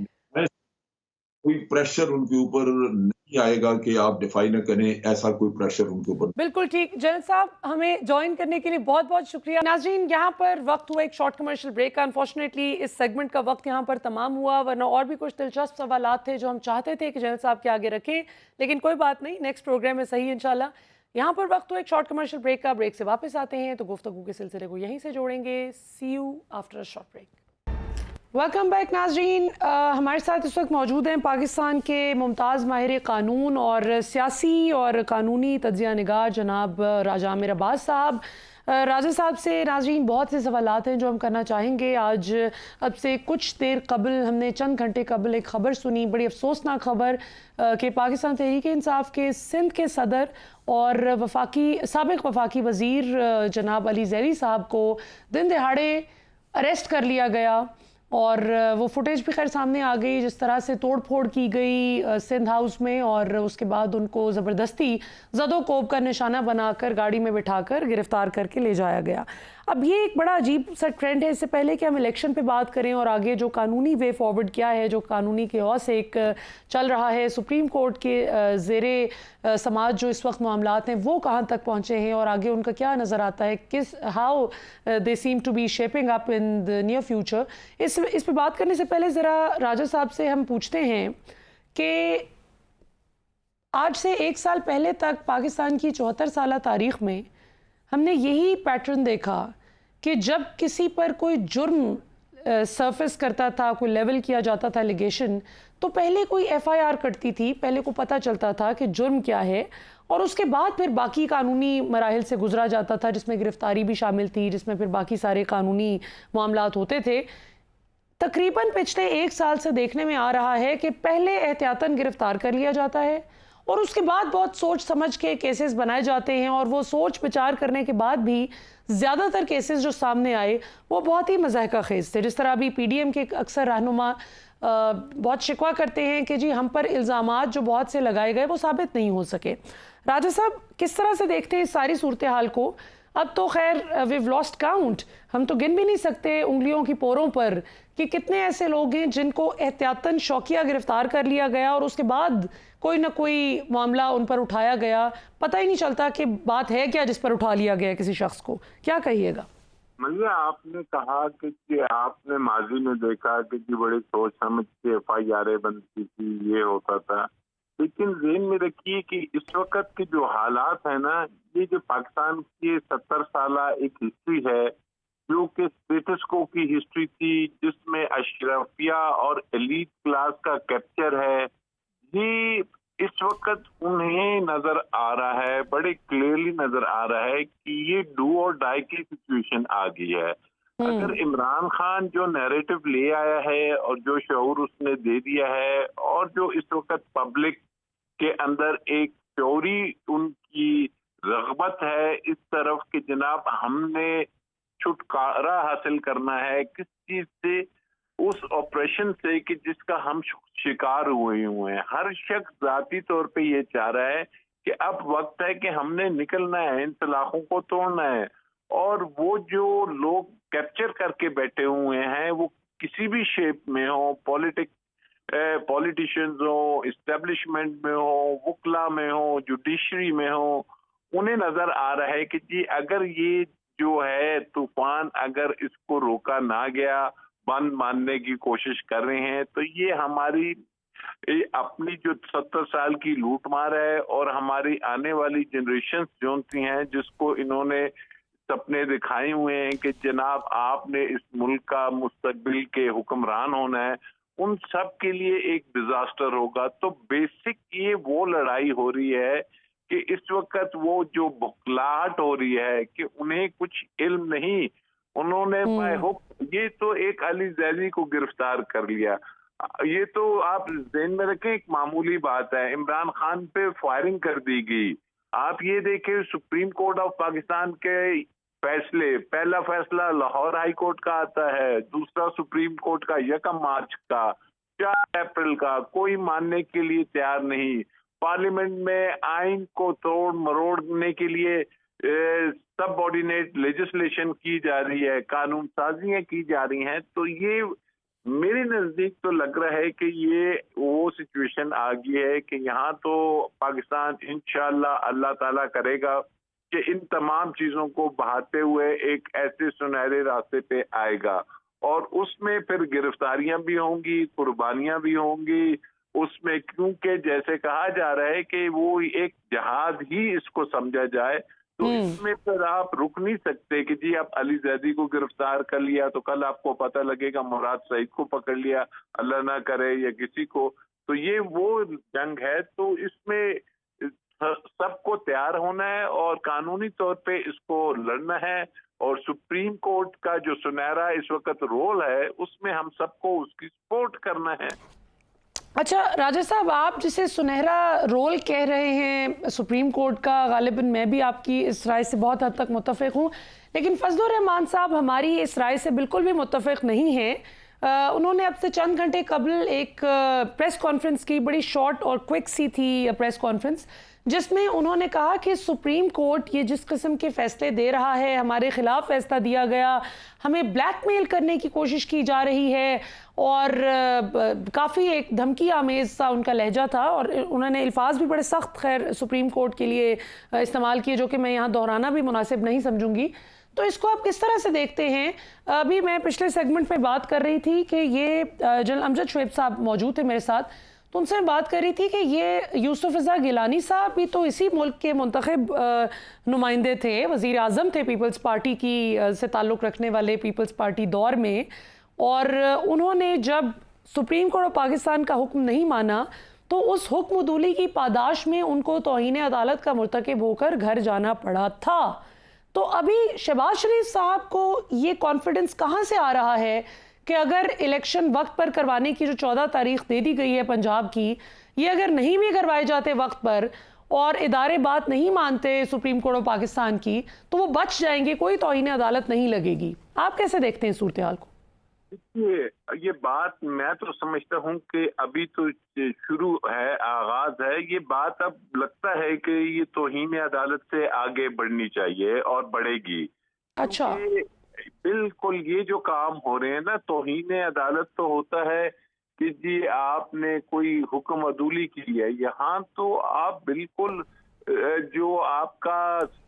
कोई प्रेशर उनके ऊपर नहीं आएगा कि आप डिफाई ना करें, ऐसा कोई प्रेशर उनके ऊपर। बिल्कुल ठीक। जनरल साहब, हमें ज्वाइन करने के लिए बहुत बहुत शुक्रिया। नाज़रीन, यहाँ पर वक्त हुआ एक शॉर्ट कमर्शियल ब्रेक का। अनफॉर्चुनेटली इस सेगमेंट का वक्त यहाँ पर तमाम हुआ, वरना और भी कुछ दिलचस्प सवालात थे जो हम चाहते थे कि जनरल साहब के आगे रखें, लेकिन कोई बात नहीं, नेक्स्ट प्रोग्राम में सही इंशाल्लाह। यहाँ पर वक्त हुआ एक शॉर्ट कमर्शियल ब्रेक का। ब्रेक से वापस आते हैं तो गुफ्तगू के सिलसिले को यहीं से जोड़ेंगे। See you after a short break. Welcome back नाज़रीन। हमारे साथ इस वक्त मौजूद हैं पाकिस्तान के मुमताज़ माहिर क़ानून और सियासी और कानूनी तज्ज़िया निगार जनाब राजा आमिर अब्बास साहब। राजा साहब से नाज़रीन बहुत से सवालात हैं जो हम करना चाहेंगे। आज अब से कुछ देर कबल हमने चंद घंटे कबल एक ख़बर सुनी, बड़ी अफसोसनाक खबर कि पाकिस्तान तहरीक इंसाफ के सिंध के सदर और साबिक़ वफाकी वज़ीर जनाब अली ज़ैरी साहब को दिन दहाड़े अरेस्ट कर लिया गया, और वो फुटेज भी खैर सामने आ गई जिस तरह से तोड़ फोड़ की गई सिंध हाउस में, और उसके बाद उनको ज़बरदस्ती ज़दो कोब का निशाना बनाकर गाड़ी में बिठाकर गिरफ्तार करके ले जाया गया। अब ये एक बड़ा अजीब सा ट्रेंड है। इससे पहले कि हम इलेक्शन पे बात करें और आगे जो कानूनी वे फॉरवर्ड क्या है, जो कानूनी केओस एक चल रहा है, सुप्रीम कोर्ट के ज़ेरे समाज जो इस वक्त मामलात हैं वो कहाँ तक पहुँचे हैं और आगे उनका क्या नज़र आता है, किस how they seem to be shaping up in the near future. इस पे बात करने से पहले ज़रा राजा साहब से हम पूछते हैं कि आज से एक साल पहले तक पाकिस्तान की 74 साल तारीख़ में हमने यही पैटर्न देखा कि जब किसी पर कोई जुर्म सरफेस करता था, कोई लेवल किया जाता था एलिगेशन, तो पहले कोई एफआईआर कटती थी, पहले को पता चलता था कि जुर्म क्या है, और उसके बाद फिर बाकी कानूनी मराहिल से गुजरा जाता था जिसमें गिरफ्तारी भी शामिल थी, जिसमें फिर बाकी सारे कानूनी मामलात होते थे। तकरीबन पिछले एक साल से देखने में आ रहा है कि पहले एहतियातन गिरफ्तार कर लिया जाता है और उसके बाद बहुत सोच समझ के केसेस बनाए जाते हैं, और वो सोच विचार करने के बाद भी ज़्यादातर केसेस जो सामने आए वो बहुत ही मज़ाहिका खेज़ थे। जिस तरह अभी पीडीएम के अक्सर रहनुमा बहुत शिकवा करते हैं कि जी हम पर इल्ज़ामात जो बहुत से लगाए गए वो साबित नहीं हो सके। राजा साहब, किस तरह से देखते हैं इस सारी सूरत हाल को? अब तो खैर वीव लॉस्ट काउंट, हम तो गिन भी नहीं सकते उंगलियों की पोरों पर कि कितने ऐसे लोग हैं जिनको एहतियातन शौकिया गिरफ्तार कर लिया गया और उसके बाद कोई ना कोई मामला उन पर उठाया गया, पता ही नहीं चलता कि बात है क्या जिस पर उठा लिया गया किसी शख्स को। क्या कहिएगा? भैया, आपने कहा कि आपने माजी में देखा कि बड़ी सोच समझ के एफआईआर बनती थी, ये होता था, लेकिन ज़हन में रखिए कि इस वक्त के जो हालात है ना, ये जो पाकिस्तान की 70 साल एक हिस्ट्री है जो कि स्टेटस को की हिस्ट्री थी, जिसमें अशरफिया और एलीट क्लास का कैप्चर है, ये इस वक्त उन्हें नजर आ रहा है, बड़े क्लियरली गई है। अगर इमरान खान जो नैरेटिव ले आया है और जो शऊर उसने दे दिया है और जो इस वक्त पब्लिक के अंदर एक शऊरी उनकी रगबत है इस तरफ कि जनाब हमने छुटकारा हासिल करना है किस चीज से, उस ऑपरेशन से कि जिसका हम शिकार हुए हैं। हर शख्स ذاتی तौर पे ये चाह रहा है कि अब वक्त है कि हमने निकलना है, इन सलाखों को तोड़ना है। और वो जो लोग कैप्चर करके बैठे हुए हैं वो किसी भी शेप में हो, पॉलिटिशियंस हो, इस्टेब्लिशमेंट में हो, वकला में हो, जुडिशरी में हो, उन्हें नजर आ रहा है कि जी अगर ये जो है तूफान अगर इसको रोका ना गया, बंद मानने की कोशिश कर रहे हैं तो ये हमारी अपनी जो 70 साल की लूट मार है और हमारी आने वाली जनरेशन जो हैं जिसको इन्होंने सपने दिखाए हुए हैं कि जनाब आपने इस मुल्क का मुस्तकबिल के हुक्मरान होना है, उन सब के लिए एक डिजास्टर होगा। तो बेसिक ये वो लड़ाई हो रही है कि इस वक्त वो जो बुखलाहट हो रही है कि उन्हें कुछ इल्म नहीं, उन्होंने ये तो एक अली जैदी को गिरफ्तार कर लिया। ये तो आप ज़हन में रखें एक मामूली बात है, इमरान खान पे फायरिंग कर दी गई। आप ये देखें सुप्रीम कोर्ट ऑफ पाकिस्तान के फैसले, पहला फैसला लाहौर हाई कोर्ट का आता है, दूसरा सुप्रीम कोर्ट का 1 मार्च का, 4 अप्रैल का, कोई मानने के लिए तैयार नहीं। पार्लियामेंट में आइन को तोड़ मरोड़ने के लिए सबऑर्डिनेट लेजिस्लेशन की जा रही है, कानून साजियां की जा रही हैं। तो ये मेरे नजदीक तो लग रहा है कि ये वो सिचुएशन आ गई है कि यहाँ तो पाकिस्तान इंशाअल्लाह अल्लाह ताला करेगा कि इन तमाम चीजों को बहाते हुए एक ऐसे सुनहरे रास्ते पे आएगा और उसमें फिर गिरफ्तारियां भी होंगी, कुर्बानियां भी होंगी उसमें, क्योंकि जैसे कहा जा रहा है कि वो एक जहाद ही इसको समझा जाए। तो इसमें फिर आप रुक नहीं सकते कि जी आप अली जैदी को गिरफ्तार कर लिया तो कल आपको पता लगेगा मुराद सईद को पकड़ लिया, अल्लाह ना करे, या किसी को। तो ये वो जंग है, तो इसमें सबको तैयार होना है और कानूनी तौर पे इसको लड़ना है। और सुप्रीम कोर्ट का जो सुनहरा इस वक्त रोल है उसमें हम सबको उसकी सपोर्ट करना है। अच्छा राजा साहब, आप जिसे सुनहरा रोल कह रहे हैं सुप्रीम कोर्ट का, गालिबन मैं भी आपकी इस राय से बहुत हद तक मुत्तफिक हूँ, लेकिन फजलुर रहमान साहब हमारी इस राय से बिल्कुल भी मुत्तफिक नहीं हैं। उन्होंने अब से चंद घंटे कबल एक प्रेस कॉन्फ्रेंस की, बड़ी शॉर्ट और क्विक सी थी प्रेस कॉन्फ्रेंस, जिसमें उन्होंने कहा कि सुप्रीम कोर्ट ये जिस किस्म के फैसले दे रहा है, हमारे खिलाफ फैसला दिया गया, हमें ब्लैकमेल करने की कोशिश की जा रही है, और काफ़ी एक धमकी आमेज सा उनका लहजा था और उन्होंने अल्फाज भी बड़े सख्त खैर सुप्रीम कोर्ट के लिए इस्तेमाल किए, जो कि मैं यहाँ दोहराना भी मुनासिब नहीं समझूंगी। तो इसको आप किस तरह से देखते हैं? अभी मैं पिछले सेगमेंट में बात कर रही थी कि ये जनरल अमजद शुएब साहब मौजूद थे मेरे साथ, तो उनसे बात कर रही थी कि ये यूसुफ रज़ा गिलानी साहब भी तो इसी मुल्क के मुंतखब नुमाइंदे थे, वज़ीर आज़म थे पीपल्स पार्टी की से ताल्लुक़ रखने वाले पीपल्स पार्टी दौर में, और उन्होंने जब सुप्रीम कोर्ट ऑफ पाकिस्तान का हुक्म नहीं माना तो उस हुक्म अदूली की पादाश में उनको तौहीन अदालत का मुर्तकिब होकर घर जाना पड़ा था। तो अभी शहबाज शरीफ साहब को ये कॉन्फिडेंस कहाँ से आ रहा है कि अगर इलेक्शन वक्त पर करवाने की जो 14 तारीख दे दी गई है पंजाब की, ये अगर नहीं भी करवाए जाते वक्त पर और इदारे बात नहीं मानते सुप्रीम कोर्ट ऑफ पाकिस्तान की, तो वो बच जाएंगे, कोई तौहीन अदालत नहीं लगेगी। आप कैसे देखते हैं सूरत हाल को? देखिए, ये बात मैं तो समझता हूँ कि अभी तो शुरू है, आगाज है। ये बात अब लगता है कि ये तौहीन अदालत से आगे बढ़नी चाहिए और बढ़ेगी। अच्छा, बिल्कुल ये जो काम हो रहे हैं ना, तौहीन अदालत तो होता है कि जी आपने कोई हुक्म अदूली की है, यहाँ तो आप बिल्कुल जो आपका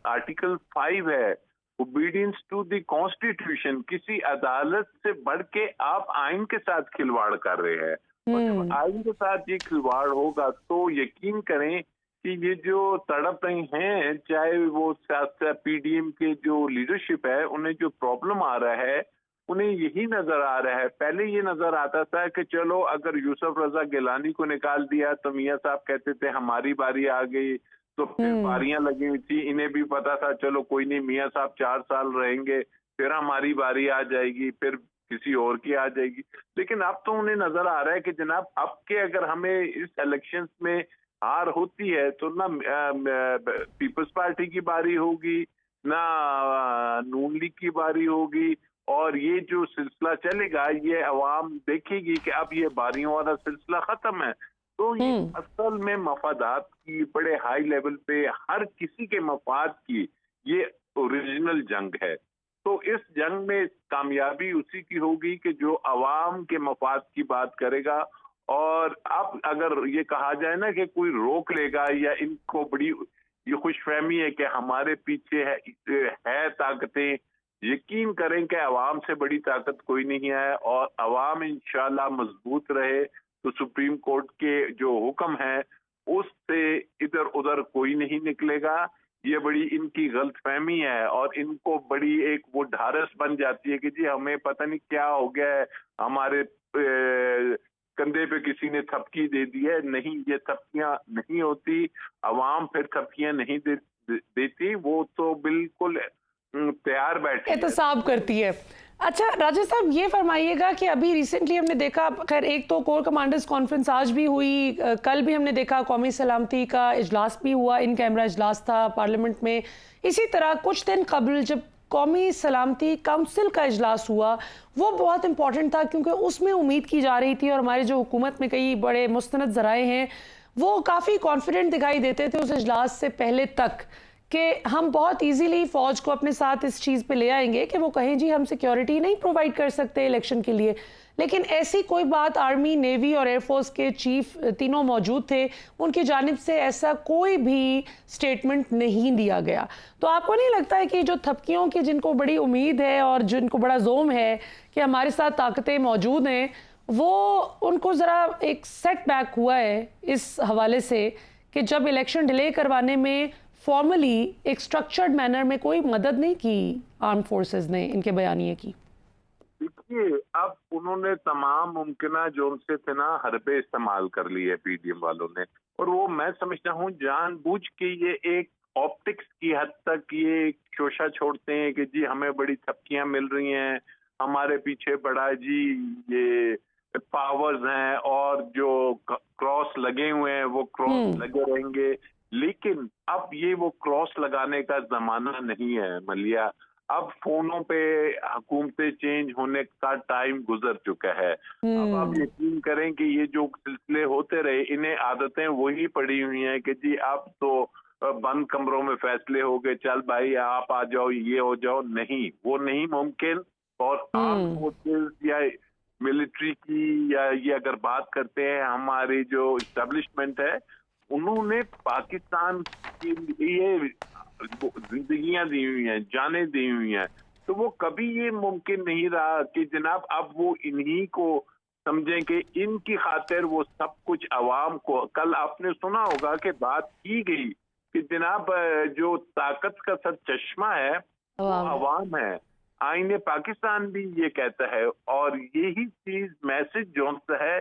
आर्टिकल 5 है, ओबीडियंस टू द कॉन्स्टिट्यूशन, किसी अदालत से बढ़ के आप आइन के साथ खिलवाड़ कर रहे हैं। और जब आइन के साथ ये खिलवाड़ होगा तो यकीन करें कि ये जो तड़प रही हैं, चाहे वो पीडीएम के जो लीडरशिप है, उन्हें जो प्रॉब्लम आ रहा है, उन्हें यही नजर आ रहा है। पहले ये नजर आता था कि चलो अगर यूसुफ रजा गिलानी को निकाल दिया तो मियां साहब कहते थे हमारी बारी आ गई, तो फिर बारियां लगी हुई थी, इन्हें भी पता था चलो कोई नहीं, मियां साहब 4 साल रहेंगे, پھر ہماری باری آ جائے گی، پھر کسی اور کی آ جائے گی. لیکن اب تو انہیں نظر آ رہا ہے کہ جناب اب کے اگر ہمیں اس الیکشنز میں ہار ہوتی ہے تو نہ پیپلز پارٹی کی باری ہوگی، نہ نون لیگ کی باری ہوگی، اور یہ جو سلسلہ چلے گا یہ عوام دیکھے گی کہ اب یہ باریوں والا سلسلہ ختم ہے. تو یہ اصل میں مفادات کی بڑے ہائی لیول پہ ہر کسی کے مفاد کی یہ اوریجنل جنگ ہے. تو اس جنگ میں کامیابی اسی کی ہوگی کہ جو عوام کے مفاد کی بات کرے گا. اور اب اگر یہ کہا جائے نا کہ کوئی روک لے گا یا ان کو بڑی یہ خوش فہمی ہے کہ ہمارے پیچھے ہے طاقتیں، یقین کریں کہ عوام سے بڑی طاقت کوئی نہیں ہے، اور عوام انشاءاللہ مضبوط رہے تو سپریم کورٹ کے جو حکم ہے اس سے ادھر ادھر کوئی نہیں نکلے گا. یہ بڑی ان کی غلط فہمی ہے اور ان کو بڑی ایک وہ ڈھارس بن جاتی ہے کہ جی ہمیں پتہ نہیں کیا ہو گیا ہے، ہمارے کندھے پہ کسی نے تھپکی دے دی ہے. نہیں، یہ تھپکیاں نہیں ہوتی، عوام پھر تھپکیاں نہیں دیتی، وہ تو بالکل تیار بیٹھے احتساب کرتی ہے. اچھا راجہ صاحب یہ فرمائیے گا کہ ابھی ریسنٹلی ہم نے دیکھا، خیر ایک تو کور کمانڈرز کانفرنس آج بھی ہوئی، کل بھی ہم نے دیکھا قومی سلامتی کا اجلاس بھی ہوا، ان کیمرہ اجلاس تھا پارلیمنٹ میں. اسی طرح کچھ دن قبل جب قومی سلامتی کونسل کا اجلاس ہوا وہ بہت امپورٹنٹ تھا، کیونکہ اس میں امید کی جا رہی تھی، اور ہمارے جو حکومت میں کئی بڑے مستند ذرائع ہیں وہ کافی کانفیڈنٹ دکھائی دیتے تھے اس اجلاس سے پہلے تک کہ ہم بہت ایزیلی فوج کو اپنے ساتھ اس چیز پہ لے آئیں گے کہ وہ کہیں جی ہم سیکیورٹی نہیں پرووائڈ کر سکتے الیکشن کے لیے. لیکن ایسی کوئی بات آرمی، نیوی اور ایئر فورس کے چیف تینوں موجود تھے، ان کی جانب سے ایسا کوئی بھی سٹیٹمنٹ نہیں دیا گیا. تو آپ کو نہیں لگتا ہے کہ جو تھپکیوں کی جن کو بڑی امید ہے اور جن کو بڑا زوم ہے کہ ہمارے ساتھ طاقتیں موجود ہیں، وہ ان کو ذرا ایک سیٹ بیک ہوا ہے اس حوالے سے کہ جب الیکشن ڈیلے کروانے میں فارملی ایک سٹرکچرڈ مینر میں کوئی مدد نہیں کی آرم فورسز نے ان کے بیانیے کی؟ دیکھیے اب انہوں نے تمام ممکنہ جو ان سے تھے نا حربے استعمال کر لی ہے پی ڈی ایم والوں نے، اور وہ میں سمجھتا ہوں جان بوجھ کے یہ ایک آپٹکس کی حد تک یہ شوشہ چھوڑتے ہیں کہ جی ہمیں بڑی تھپکیاں مل رہی ہیں، ہمارے پیچھے بڑا جی یہ پاورز ہیں اور جو کراس لگے ہوئے ہیں وہ کراس لگے رہیں گے. لیکن اب یہ وہ کراس لگانے کا زمانہ نہیں ہے ملیا. اب فونوں پہ حکومتیں چینج ہونے کا ٹائم گزر چکا ہے. اب آپ یقین کریں کہ یہ جو سلسلے ہوتے رہے انہیں عادتیں وہی پڑی ہوئی ہیں کہ جی اب تو بند کمروں میں فیصلے ہو گئے، چل بھائی آپ آ جاؤ، یہ ہو جاؤ. نہیں، وہ نہیں ممکن. اور آرم فورسز یا ملٹری کی یا یہ اگر بات کرتے ہیں ہماری جو اسٹیبلشمنٹ ہے، انہوں نے پاکستان کے لیے زندگیاں دی ہوئی ہیں، جانیں دی ہوئی ہیں. تو وہ کبھی یہ ممکن نہیں رہا کہ جناب اب وہ انہی کو سمجھیں کہ ان کی خاطر وہ سب کچھ عوام کو. کل آپ نے سنا ہوگا کہ بات کی گئی کہ جناب جو طاقت کا سر چشمہ ہے وہ عوام ہے. آئین پاکستان بھی یہ کہتا ہے، اور یہی چیز میسج جو ہے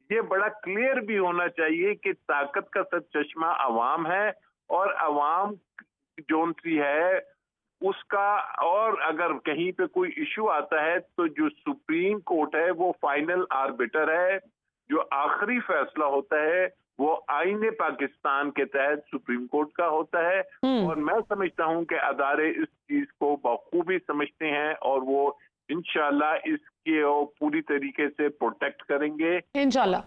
یہ بڑا کلیئر بھی ہونا چاہیے کہ طاقت کا سر چشمہ عوام ہے، اور عوام جون سی ہے اس کا. اور اگر کہیں پہ کوئی ایشو آتا ہے تو جو سپریم کورٹ ہے وہ فائنل آربیٹر ہے، جو آخری فیصلہ ہوتا ہے وہ آئین پاکستان کے تحت سپریم کورٹ کا ہوتا ہے. اور میں سمجھتا ہوں کہ ادارے اس چیز کو بخوبی سمجھتے ہیں اور وہ انشاءاللہ اس کے پوری طریقے سے پروٹیکٹ کریں گے انشاءاللہ.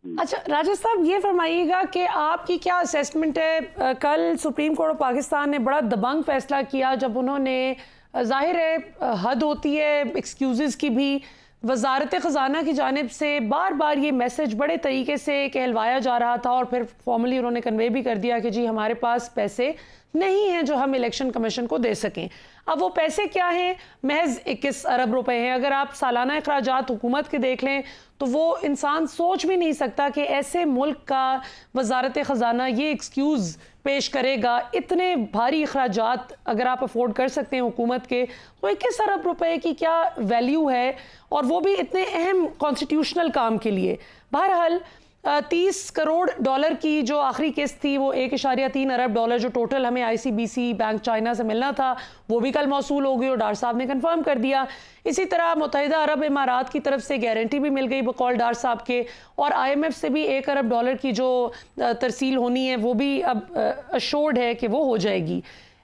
اچھا راجہ صاحب یہ فرمائیے گا کہ آپ کی کیا اسیسمنٹ ہے؟ کل سپریم کورٹ آف پاکستان نے بڑا دبنگ فیصلہ کیا جب انہوں نے، ظاہر ہے حد ہوتی ہے ایکسکیوزز کی بھی، وزارت خزانہ کی جانب سے بار بار یہ میسج بڑے طریقے سے کہلوایا جا رہا تھا، اور پھر فارملی انہوں نے کنوے بھی کر دیا کہ جی ہمارے پاس پیسے نہیں ہیں جو ہم الیکشن کمیشن کو دے سکیں. اب وہ پیسے کیا ہیں؟ محض 21 ارب روپے ہیں. اگر آپ سالانہ اخراجات حکومت کے دیکھ لیں تو وہ انسان سوچ بھی نہیں سکتا کہ ایسے ملک کا وزارت خزانہ یہ ایکسکیوز پیش کرے گا. اتنے بھاری اخراجات اگر آپ افورڈ کر سکتے ہیں حکومت کے تو 21 ارب روپے کی کیا ویلیو ہے، اور وہ بھی اتنے اہم کانسٹیٹیوشنل کام کے لیے. بہرحال 30 करोड़ डॉलर की जो आखिरी किस्त थी वो 1.3 अरब डॉलर जो टोटल हमें ICBC बैंक चाइना से मिलना था वो भी कल मौसूल हो गई और डार साहब ने कंफर्म कर दिया। इसी तरह मुत्तहिदा अरब इमारात की तरफ से गारंटी भी मिल गई बकौल डार साहब के, और IMF से भी 1 अरब डॉलर की जो तरसील होनी है वो भी अब अश्योर्ड है कि वो हो जाएगी।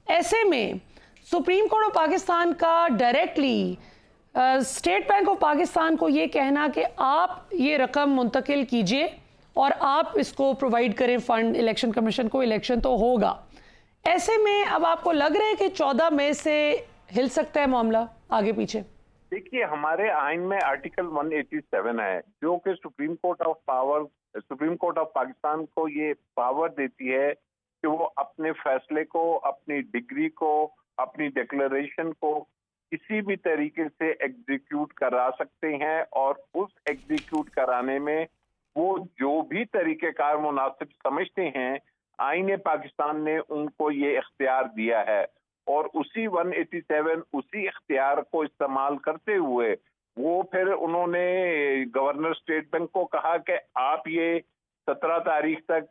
ऐसे में सुप्रीम कोर्ट ऑफ पाकिस्तान का directly state bank of Pakistan को ये कहना कि आप ये रकम मुंतकिल कीजिए और आप इसको प्रोवाइड करें फंड, इलेक्शन कमीशन को, इलेक्शन तो होगा। ऐसे में अब आपको लग रहा है कि 14 मई से हिल सकता है मामला आगे पीछे? देखिए, हमारे आइन में आर्टिकल 187 है जो कि सुप्रीम कोर्ट ऑफ पाकिस्तान को ये पावर देती है कि वो अपने फैसले को, अपनी डिग्री को, अपनी डिक्लेरेशन को किसी भी तरीके से एग्जीक्यूट करा सकते हैं, और उस एग्जीक्यूट कराने में वो जो भी तरीक़ेकार मुनासिब समझते हैं, आईन पाकिस्तान ने उनको ये इख्तियार दिया है। और उसी 187 उसी इख्तियार को इस्तेमाल करते हुए वो फिर उन्होंने गवर्नर स्टेट बैंक को कहा कि आप ये 17 तारीख तक,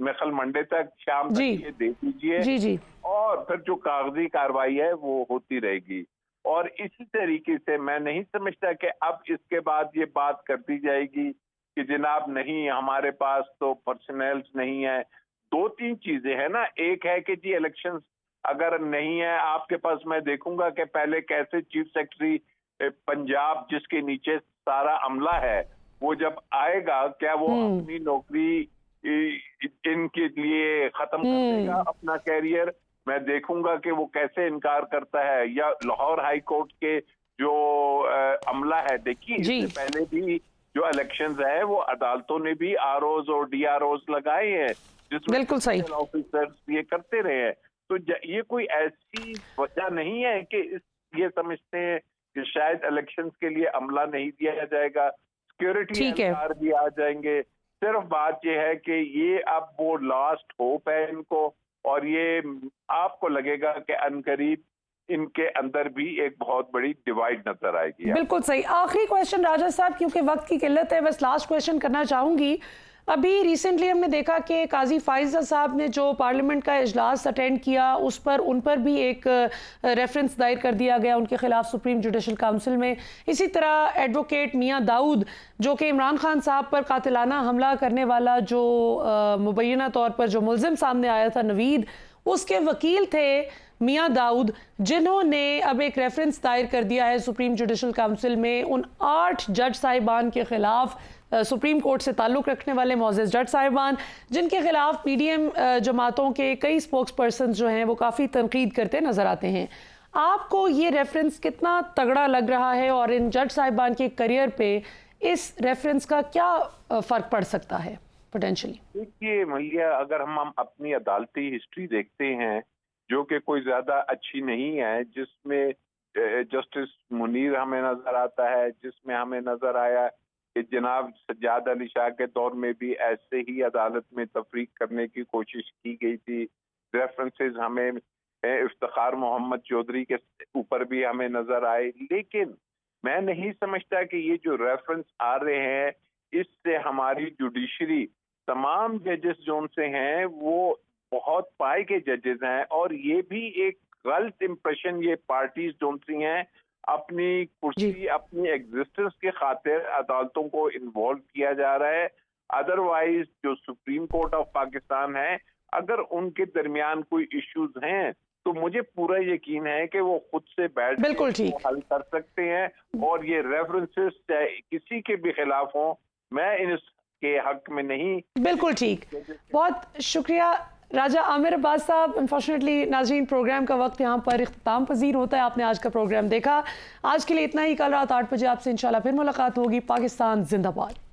मेखल मंडे तक शाम तक ये दे दीजिए, और फिर जो कागजी कार्रवाई है वो होती रहेगी। और इसी तरीके से मैं नहीं समझता कि अब इसके बाद ये बात कर दी जाएगी कि जनाब नहीं, हमारे पास तो पर्सनल्स नहीं है। 2-3 चीजें हैं ना, एक है कि जी इलेक्शन अगर नहीं है आपके पास, मैं देखूंगा कि पहले कैसे चीफ सेक्रेटरी पंजाब जिसके नीचे सारा अमला है वो जब आएगा, क्या वो अपनी नौकरी इनके लिए खत्म कर देगा अपना कैरियर? मैं देखूंगा कि वो कैसे इनकार करता है। या लाहौर हाई कोर्ट के जो अमला है, देखिए इससे पहले भी जो इलेक्शंस है वो अदालतों ने भी ROs और DROs लगाए हैं जिसमें बिल्कुल सही ऑफिसर्स ये करते रहे हैं। तो ये कोई ऐसी वजह नहीं है कि ये समझते हैं कि शायद इलेक्शंस के लिए अमला नहीं दिया जाएगा, सिक्योरिटी एहलकार भी आ जाएंगे। सिर्फ बात ये है कि ये अब वो लास्ट होप है इनको, और ये आपको लगेगा कि अनकरीब इनके अंदर भी एक बहुत बड़ी डिवाइड नजर आएगी। बिल्कुल सही। आखिरी क्वेश्चन राजा साहब, क्योंकि वक्त की किल्लत है, बस लास्ट क्वेश्चन करना चाहूंगी। अभी रिसेंटली हमने देखा कि काजी फाइजा साहब ने जो पार्लियामेंट का इजलास अटेंड किया उस पर उन पर भी एक रेफरेंस दायर कर दिया गया उनके खिलाफ सुप्रीम जुडिशल काउंसिल में। इसी तरह एडवोकेट मियां दाऊद जो कि इमरान खान साहब पर कातिलाना हमला करने वाला जो मुबैना तौर पर जो मुलजिम सामने आया था नवीद, उसके वकील थे मियां दाऊद, जिन्होंने अब एक रेफरेंस दायर कर दिया है सुप्रीम जुडिशल काउंसिल में उन 8 जज साहिबान के खिलाफ, सुप्रीम कोर्ट से ताल्लुक़ रखने वाले मोअज़्ज़ज़ जज साहिबान, जिनके खिलाफ PDM जमातों के कई स्पोक्स पर्सन जो हैं वो काफ़ी तनकीद करते नज़र आते हैं। आपको ये रेफरेंस कितना तगड़ा लग रहा है, और इन जज साहिबान के करियर पे इस रेफरेंस का क्या फ़र्क पड़ सकता है पोटेंशली? देखिए मलिया, अगर हम अपनी अदालती हिस्ट्री देखते हैं जो कि कोई ज़्यादा अच्छी नहीं है, जिसमें जस्टिस मुनीर हमें नज़र आता है, जिसमें हमें नज़र आया कि जनाब सज्जाद अली शाह के दौर में भी ऐसे ही अदालत में तफरीक करने की कोशिश की गई थी। रेफरेंसेस हमें इफ्तिखार मोहम्मद चौधरी के ऊपर भी हमें नजर आए, लेकिन मैं नहीं समझता कि ये जो रेफरेंस आ रहे हैं इससे हमारी जुडिशरी, तमाम जजेस जो उनसे हैं वो बहुत पाए के जजेस हैं, और ये भी एक गलत इंप्रेशन ये पार्टीज जो उनसी हैं अपनी कुर्सी, अपनी एग्जिस्टेंस के खातिर अदालतों को इन्वॉल्व किया जा रहा है। अदरवाइज जो सुप्रीम कोर्ट ऑफ पाकिस्तान है, अगर उनके दरमियान कोई इश्यूज हैं तो मुझे पूरा यकीन है कि वो खुद से बैठ के हल कर सकते हैं, और ये रेफरेंसेस चाहे किसी के भी खिलाफ हों, मैं इनके हक में नहीं। बिल्कुल ठीक, बहुत शुक्रिया राजा आमिर अब्बास साहब। अनफॉर्चुनेटली नाज़रीन, प्रोग्राम का वक्त यहाँ पर इख्तिताम पजीर होता है। आपने आज का प्रोग्राम देखा, आज के लिए इतना ही। कल रात 8 बजे आपसे इंशाल्लाह फिर मुलाकात होगी। पाकिस्तान जिंदाबाद।